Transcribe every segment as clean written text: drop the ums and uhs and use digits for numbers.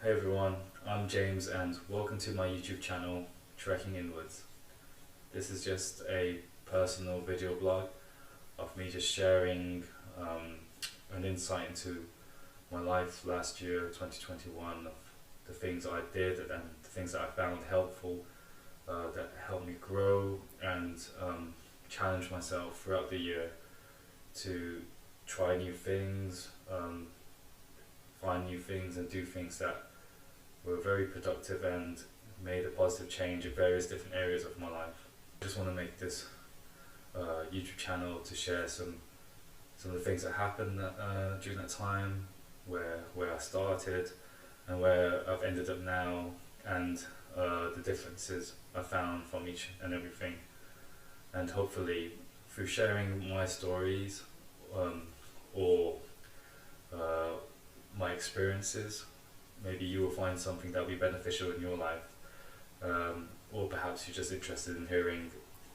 Hey everyone, I'm James and welcome to my YouTube channel, Trekking Inwards. This is just a personal video blog of me just sharing an insight into my life last year, 2021, of the things I did and the things that I found helpful, that helped me grow and challenge myself throughout the year to try new things, find new things and do things that were very productive and made a positive change in various different areas of my life. I just want to make this YouTube channel to share some of the things that happened during that time, where I started and where I've ended up now, and the differences I found from each and everything. And hopefully through sharing my stories or my experiences, maybe you will find something that will be beneficial in your life, or perhaps you're just interested in hearing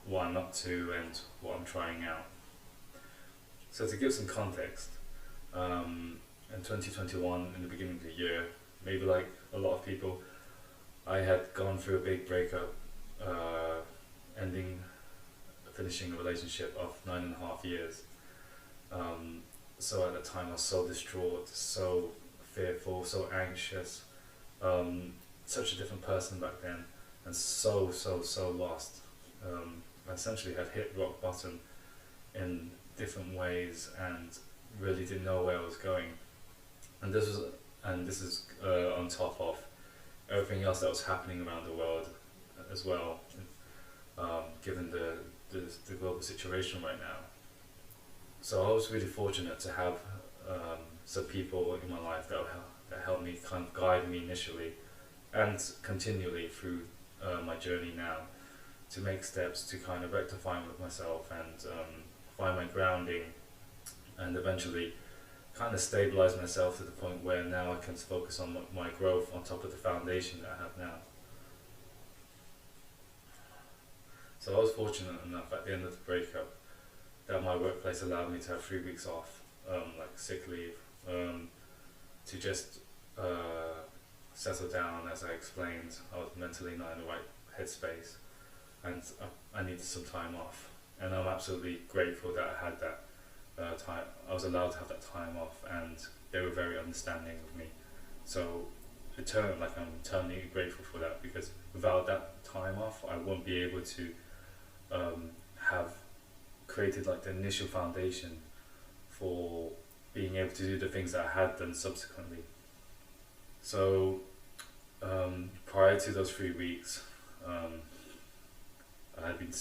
what I'm up to and what I'm trying out. So to give some context, in 2021, in the beginning of the year, maybe like a lot of people, I had gone through a big breakup, finishing a relationship of 9.5 years. So at the time I was so distraught, so fearful, so anxious, such a different person back then, and so lost. I essentially had hit rock bottom in different ways and really didn't know where I was going. And this is on top of everything else that was happening around the world as well, given the global situation right now. So I was really fortunate to have some people in my life that helped me kind of guide me initially and continually through my journey now, to make steps to kind of rectify with myself and find my grounding and eventually kind of stabilize myself to the point where now I can focus on my growth on top of the foundation that I have now. So I was fortunate enough at the end of the breakup that my workplace allowed me to have 3 weeks off, like sick leave, to just settle down. As I explained, I was mentally not in the right headspace and I needed some time off, and I'm absolutely grateful that I had that time. I was allowed to have that time off and they were very understanding of me. So I'm eternally grateful for that, because without that time off I won't be able to have created like the initial foundation for being able to do the things that I had done subsequently. So prior to those 3 weeks, I had been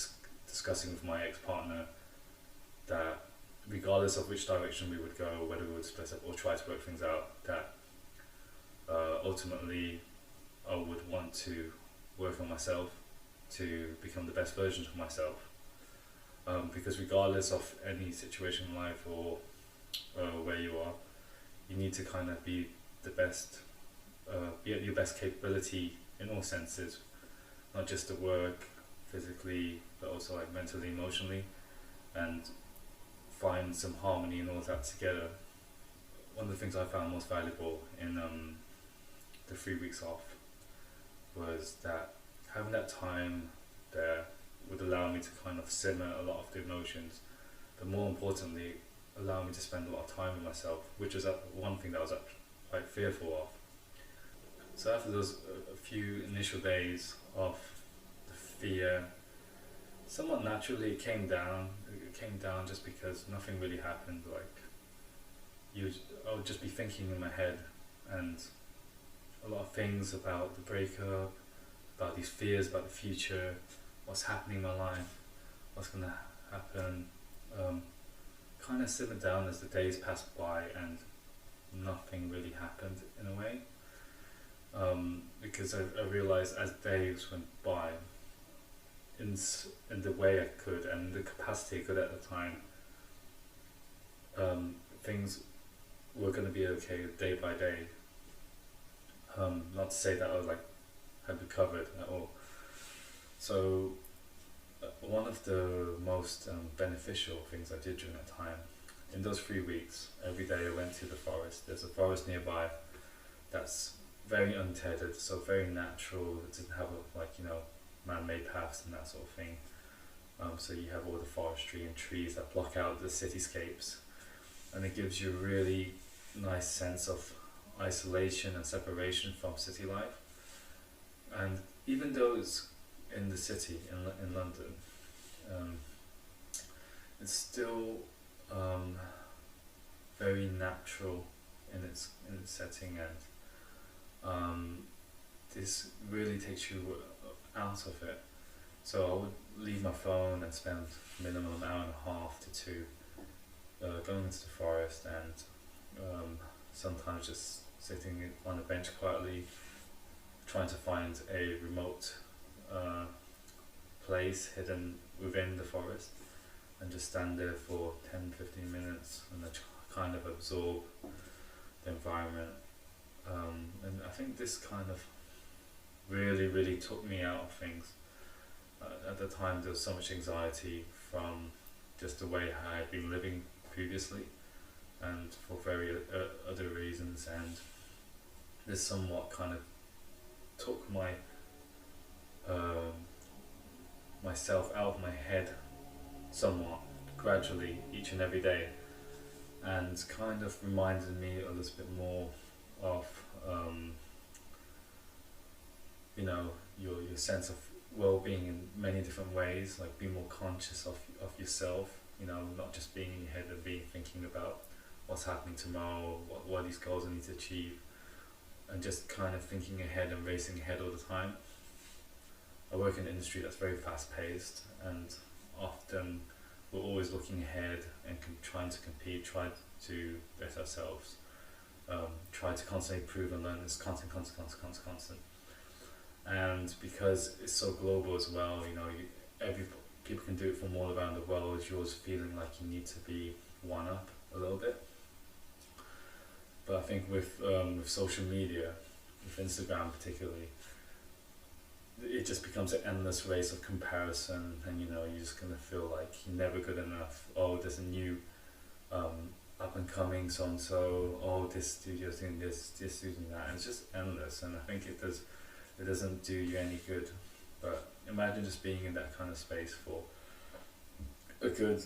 discussing with my ex-partner that regardless of which direction we would go, whether we would split up or try to work things out, that ultimately I would want to work on myself to become the best version of myself. Because regardless of any situation in life or where you are, you need to kind of be the best, be at your best capability in all senses, not just at work, physically, but also like mentally, emotionally, and find some harmony in all that together. One of the things I found most valuable in the 3 weeks off was that having that time there would allow me to kind of simmer a lot of the emotions, but more importantly allow me to spend a lot of time with myself, which was one thing that I was quite fearful of. So after those a few initial days of the fear, somewhat naturally it came down just because nothing really happened. Like I would just be thinking in my head, and a lot of things about the breakup, about these fears about the future, what's happening in my life, what's going to happen, kind of simmered down as the days passed by, and nothing really happened in a way, because I realized as days went by, in the way I could and the capacity I could at the time, things were going to be okay day by day. Not to say that I was had recovered at all. So one of the most beneficial things I did during that time, in those 3 weeks, every day I went to the forest. There's a forest nearby that's very untethered, so very natural. It doesn't have man-made paths and that sort of thing. So you have all the forestry and trees that block out the cityscapes, and it gives you a really nice sense of isolation and separation from city life. And even though it's in the city in London, um, it's still very natural in its setting, and this really takes you out of it. So I would leave my phone and spend minimum an hour and a half to two going into the forest, and sometimes just sitting on a bench quietly, trying to find a remote place hidden within the forest, and just stand there for 10-15 minutes and then kind of absorb the environment. And I think this kind of really took me out of things. At the time there was so much anxiety from just the way I had been living previously, and for other reasons, and this somewhat kind of took my myself out of my head somewhat gradually each and every day, and kind of reminded me a little bit more of your sense of well-being in many different ways, like be more conscious of yourself, not just being in your head and thinking about what's happening tomorrow, what these goals I need to achieve, and just kind of thinking ahead and racing ahead all the time. I work in an industry that's very fast-paced, and often we're always looking ahead and trying to compete, try to better ourselves, try to constantly improve and learn. It's constant. And because it's so global as well, people can do it from all around the world. You're always feeling like you need to be one up a little bit. But I think with social media, with Instagram particularly, it just becomes an endless race of comparison, and you're just gonna feel like you're never good enough. Oh, there's a new up and coming so and so. Oh, this studio's doing this doing that, and it's just endless. And I think it doesn't do you any good. But imagine just being in that kind of space for a good,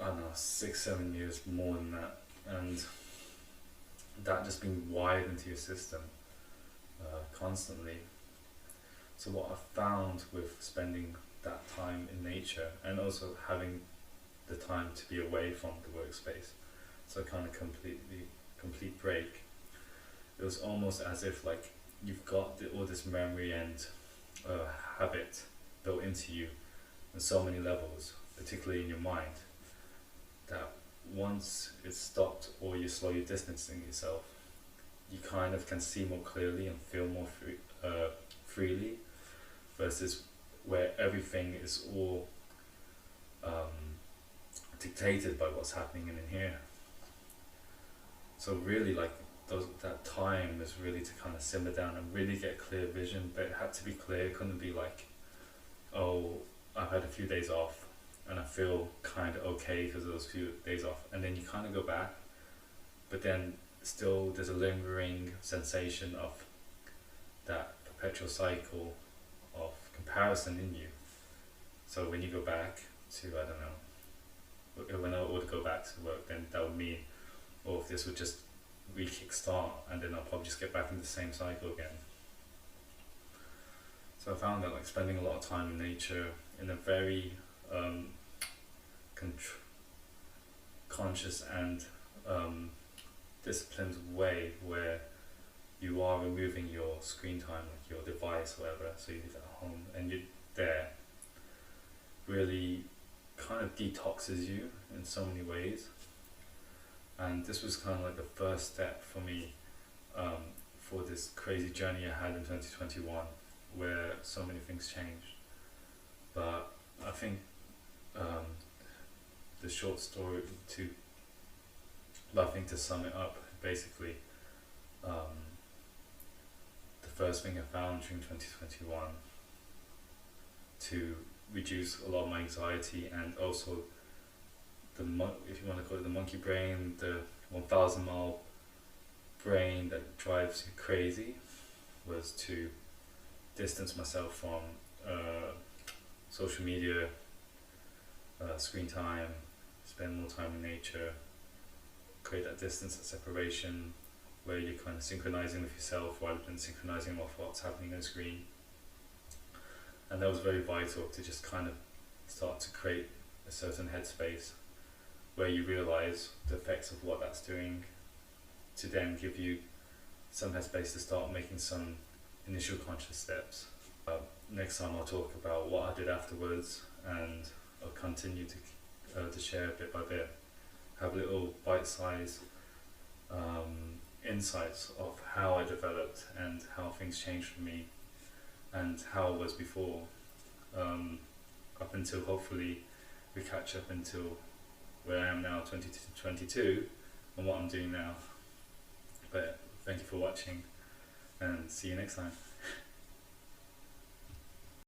6-7 years, more than that, and that just being wired into your system constantly. So what I've found with spending that time in nature, and also having the time to be away from the workspace, so kind of complete break, it was almost as if like you've got all this memory and habit built into you on so many levels, particularly in your mind, that once it's stopped or you slowly distancing yourself, you kind of can see more clearly and feel more freely, versus where everything is all dictated by what's happening in here. So really, like that time is really to kind of simmer down and really get clear vision. But it had to be clear. It couldn't be like, oh, I've had a few days off and I feel kind of okay because of those few days off, and then you kind of go back, but then still there's a lingering sensation of that perpetual cycle of comparison in you. So when you go back to, I don't know, when I would go back to work, then that would mean, oh, if this would just re-kickstart, and then I'll probably just get back into the same cycle again. So I found that like spending a lot of time in nature in a very conscious and disciplined way, where you are removing your screen time, like your device, whatever, so you leave it at home and you're there, really kind of detoxes you in so many ways. And this was kind of like the first step for me for this crazy journey I had in 2021, where so many things changed. But I think the short story to sum it up, basically, the first thing I found during 2021 to reduce a lot of my anxiety, and also if you want to call it the monkey brain, the 1,000-mile brain that drives you crazy, was to distance myself from social media, screen time, spend more time in nature, create that distance, that separation, where you're kind of synchronizing with yourself rather than synchronizing with what's happening on the screen. And that was very vital to just kind of start to create a certain headspace where you realize the effects of what that's doing, to then give you some headspace to start making some initial conscious steps. Next time I'll talk about what I did afterwards, and I'll continue to share bit by bit, have little bite-sized insights of how I developed and how things changed for me and how I was before, up until hopefully we catch up until where I am now, 2022, and what I'm doing now. But thank you for watching, and see you next time.